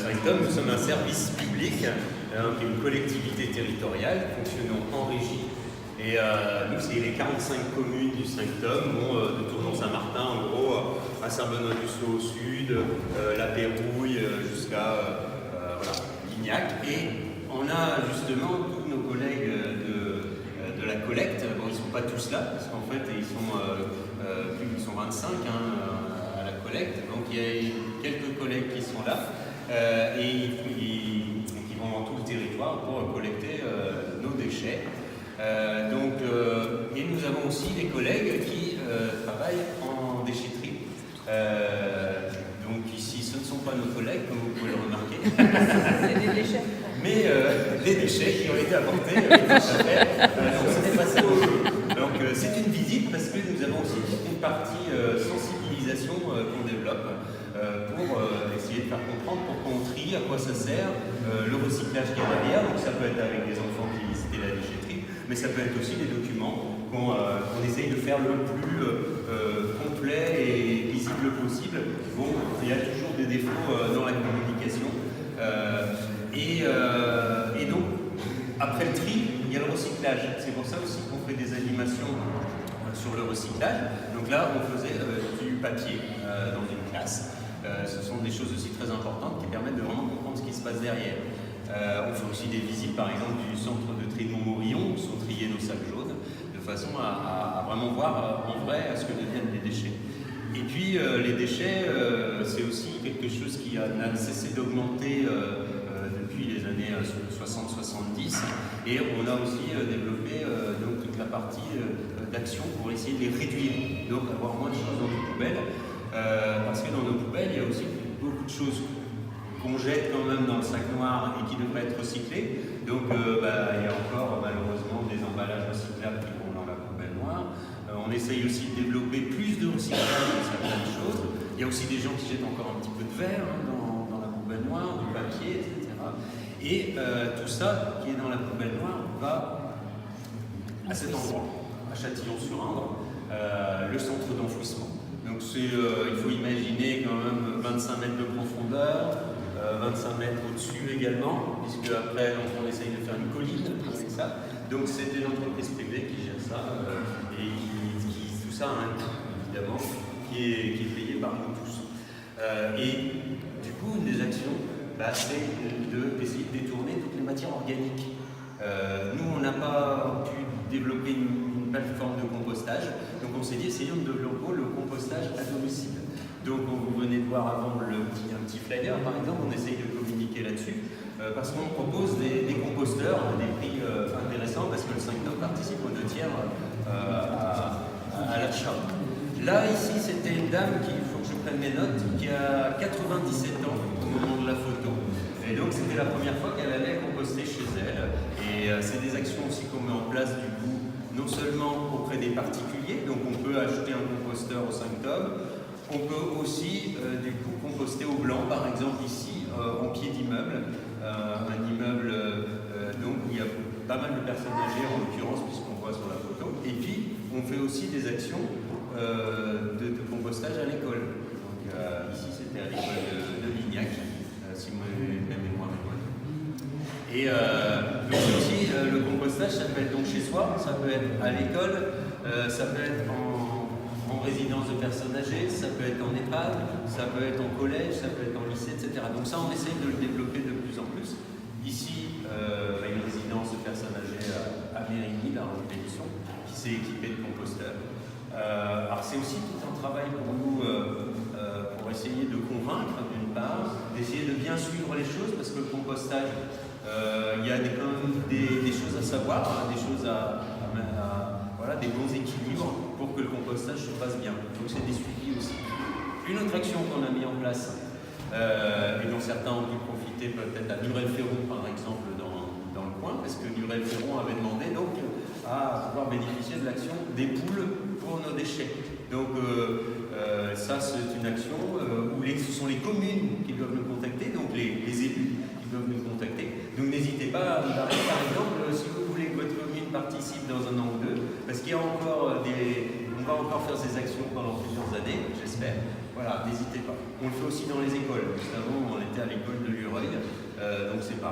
Sanctum, nous sommes un service public, qui est une collectivité territoriale, fonctionnant en régie. Et nous, c'est les 45 communes du Sanctum, de Tournon-Saint-Martin, en gros, à Saint-Benoît-du-Sault au sud, la Pérouille, jusqu'à Lignac. Et on a justement tous nos collègues de la collecte. Bon, ils ne sont pas tous là, parce qu'en fait, ils sont 25 à la collecte. Donc, il y a quelques collègues qui sont là et qui vont dans tout le territoire pour collecter nos déchets. Et nous avons aussi des collègues qui travaillent en déchetterie. Donc ici, ce ne sont pas nos collègues, comme vous pouvez le remarquer. C'est des déchets. Mais des déchets qui ont été apportés donc ce n'est pas ça. Donc c'est une visite parce que nous avons aussi une partie sensibilisation qu'on développe pour essayer de faire comprendre pourquoi on trie, à quoi ça sert, le recyclage qui est derrière. Donc ça peut être avec des enfants qui visitaient la déchetterie, mais ça peut être aussi des documents qu'on essaye de faire le plus complet et visible possible. Bon, il y a toujours des défauts dans la communication. Et donc, après le tri, il y a le recyclage. C'est pour ça aussi qu'on fait des animations sur le recyclage. Donc là, on faisait du papier dans une classe. Ce sont des choses aussi très importantes qui permettent de vraiment comprendre ce qui se passe derrière. On fait aussi des visites, par exemple, du centre de tri de Montmorillon, où sont triés nos sacs jaunes, de façon à vraiment voir en vrai ce que deviennent les déchets. Et puis, les déchets, c'est aussi quelque chose qui n'a cessé d'augmenter depuis les années 60-70. Et on a aussi développé donc, toute la partie d'action pour essayer de les réduire, donc avoir moins de choses dans nos poubelles. Parce que dans nos poubelles, il y a aussi beaucoup de choses qu'on jette quand même dans le sac noir et qui devraient être recyclées. Donc il y a encore malheureusement des emballages recyclables qui vont dans la poubelle noire. On essaye aussi de développer plus de recyclage de certaines choses. Il y a aussi des gens qui jettent encore un petit peu de verre dans la poubelle noire, du papier, etc. Et tout ça qui est dans la poubelle noire va à cet endroit, à Châtillon-sur-Indre, le centre d'enfouissement. Donc il faut imaginer quand même 25 mètres de profondeur, 25 mètres au-dessus également, puisque après on essaye de faire une colline avec ça. Donc c'est une entreprise privée qui gère ça et tout ça a un coût évidemment qui est payé par nous tous. Et du coup, une des actions, c'est d'essayer de détourner toutes les matières organiques. Nous, on n'a pas pu développer une plateforme de compostage, donc on s'est dit essayons de développer le compostage à domicile. Donc vous venez de voir avant un petit flyer par exemple, on essaye de communiquer là-dessus, parce qu'on propose des composteurs à des prix intéressants, parce que le Sanctum participe aux 2 tiers à l'achat. Là, ici, c'était une dame il faut que je prenne mes notes, qui a 97 ans au moment de la photo. Et donc c'était la première fois qu'elle allait composter chez elle. Et c'est des actions aussi qu'on met en place du coup, non seulement auprès des particuliers, donc on peut acheter un composteur au Sanctum, on peut aussi du coup composter au blanc, par exemple ici en pied d'immeuble, un immeuble donc où il y a pas mal de personnes âgées en l'occurrence puisqu'on voit sur la photo. Et puis on fait aussi des actions de compostage à l'école. Donc ici c'était à l'école de Lignac, si ma mémoire est bonne. Et donc aussi le compostage, ça peut être donc chez soi, ça peut être à l'école, ça peut être en résidence de personnes âgées, ça peut être en EHPAD, ça peut être en collège, ça peut être en lycée, etc. Donc ça, on essaye de le développer de plus en plus. Ici, une résidence de personnes âgées à Mérigny, la Révolution, qui s'est équipée de composteurs. Alors c'est aussi tout un travail pour nous pour essayer de convaincre d'une part, d'essayer de bien suivre les choses, parce que le compostage, il y a quand même des choses à savoir, des choses voilà, des bons équilibres pour que le compostage se passe bien. Donc c'est des suivis aussi. Une autre action qu'on a mis en place, et dont certains ont dû profiter peut-être à Murel-Ferron par exemple dans le coin, parce que Murel-Ferron avait demandé donc à pouvoir bénéficier de l'action des poules pour nos déchets. Donc ça c'est une action où ce sont les communes qui doivent nous contacter, donc les élus qui doivent nous contacter. Donc n'hésitez pas à nous parler par exemple si vous voulez que votre commune participe dans un an ou deux, parce qu'il y a encore on va encore faire ces actions pendant plusieurs années, j'espère. Voilà, n'hésitez pas. On le fait aussi dans les écoles. Juste avant, on était à l'école de Lureuil,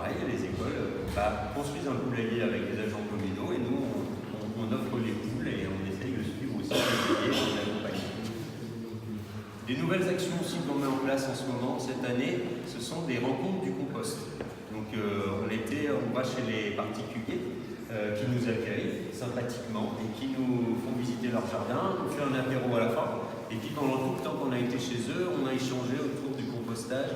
pareil, les écoles construisent un poulailler avec des agents communaux et nous, on offre les poules et on essaye de suivre aussi les et d'accompagner. Des nouvelles actions aussi qu'on met en place en ce moment, cette année, ce sont des rencontres du compost. Donc on va chez les particuliers qui nous accueillent sympathiquement et qui nous font visiter leur jardin, on fait un apéro à la fin. Et puis pendant tout le temps qu'on a été chez eux, on a échangé autour du compostage,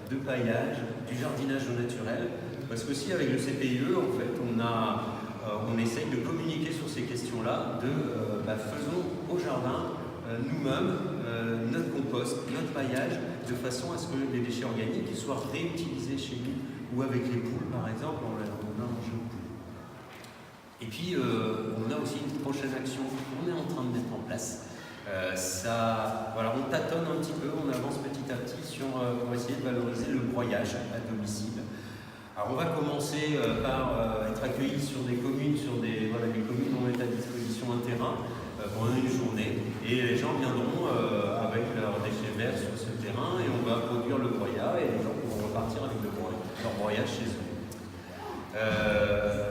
de paillage, du jardinage au naturel. Parce qu'aussi avec le CPIE, en fait, on essaye de communiquer sur ces questions-là, faisons au jardin nous-mêmes notre compost, notre paillage, de façon à ce que les déchets organiques soient réutilisés chez nous ou avec les poules, par exemple, on a mangé aux poules. Et puis, on a aussi une prochaine action qu'on est en train de mettre en place. On tâtonne un petit peu, on avance petit à petit pour essayer de valoriser le broyage à domicile. Alors, on va commencer par être accueillis sur des communes, les communes vont mettre à disposition un terrain pendant une journée et les gens viendront avec leurs déchets verts sur ce terrain et on va produire le broyat et les gens pourront repartir avec leur broyage chez eux.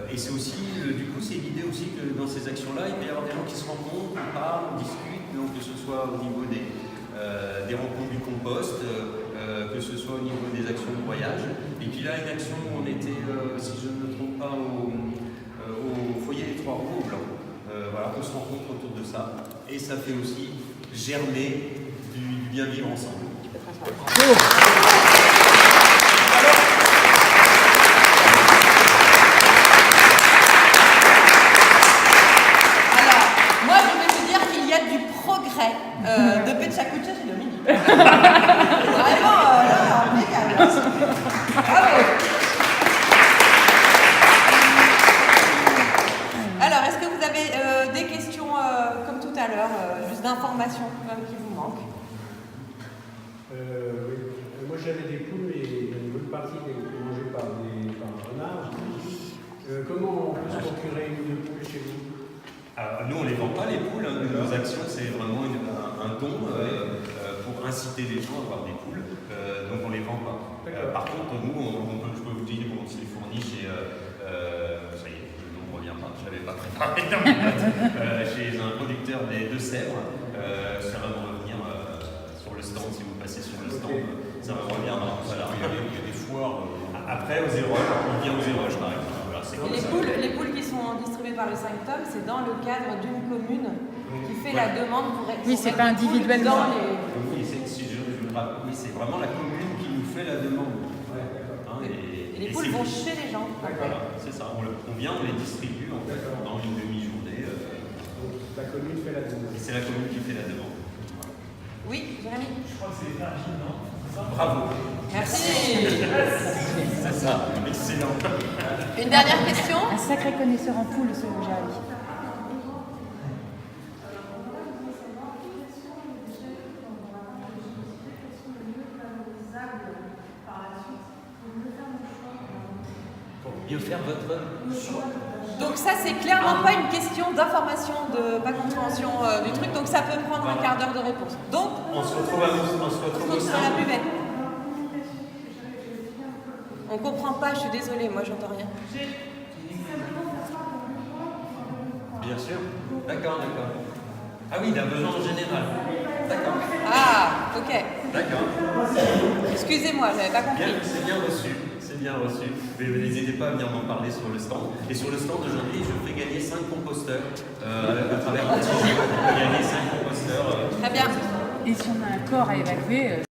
Et c'est aussi, c'est l'idée aussi que dans ces actions-là, il peut y avoir des gens qui se rencontrent, on parle, on discute, donc que ce soit au niveau des rencontres du compost, que ce soit au niveau des actions de broyage. Et puis là, une action où on était, si je ne me trompe pas, au foyer des Trois Roues au Blanc. On se rencontre autour de ça. Et ça fait aussi germer du bien vivre ensemble. De Petchakucha chez Dominique. Vraiment, impeccable. Bravo. Alors, est-ce que vous avez des questions, comme tout à l'heure, juste d'informations qui vous manquent? Oui. Moi, j'avais des poules et une bonne partie étaient mangées par renards. Comment on peut se procurer une ou deux poules chez vous? Alors, nous, on ne les vend pas, les poules. Nos actions, c'est vraiment un don pour inciter les gens à avoir des poules. Donc, on ne les vend pas. Par contre, nous, je peux vous dire qu'on se les fournit chez... ça y est, le nom ne revient pas, je ne l'avais pas préparé dans mes notes. Chez un producteur des Deux-Sèvres. Ça va me revenir sur le stand, si vous passez sur le stand. Ça va me revenir. Voilà, il y a des foires. Après, aux Éroges, on vient aux Éroges, par exemple. Les poules qui sont distribuées par le Sanctum, c'est dans le cadre d'une commune qui fait la demande pour être. Oui, c'est pas individuellement. Oui, c'est vraiment la commune qui nous fait la demande. Et les poules vont chez les gens. Voilà, c'est ça. On vient, on les distribue en fait, pendant une demi-journée. La commune fait la demande. Et c'est la commune qui fait la demande. Oui, Jérémy? Je crois que c'est Virgin, non? Bravo. Merci. C'est ça, excellent. Une dernière question? Un sacré connaisseur en poule, ce Jérémy. Pour mieux faire votre choix. Donc ça, c'est clairement pas une question d'information, de pas compréhension du truc, donc ça peut prendre un quart d'heure de réponse. Donc, on se retrouve à la buvette. On comprend pas, je suis désolée, moi j'entends rien. Bien sûr. D'accord. Ah oui, d'un besoin en général. D'accord. Ah, ok. D'accord. Excusez-moi, j'avais pas compris. C'est bien reçu. Mais n'hésitez pas à venir m'en parler sur le stand. Et sur le stand aujourd'hui, je fais gagner 5 composteurs à travers un petit jeu. Je fais gagner 5 composteurs. Très bien. Et si on a un corps à évacuer,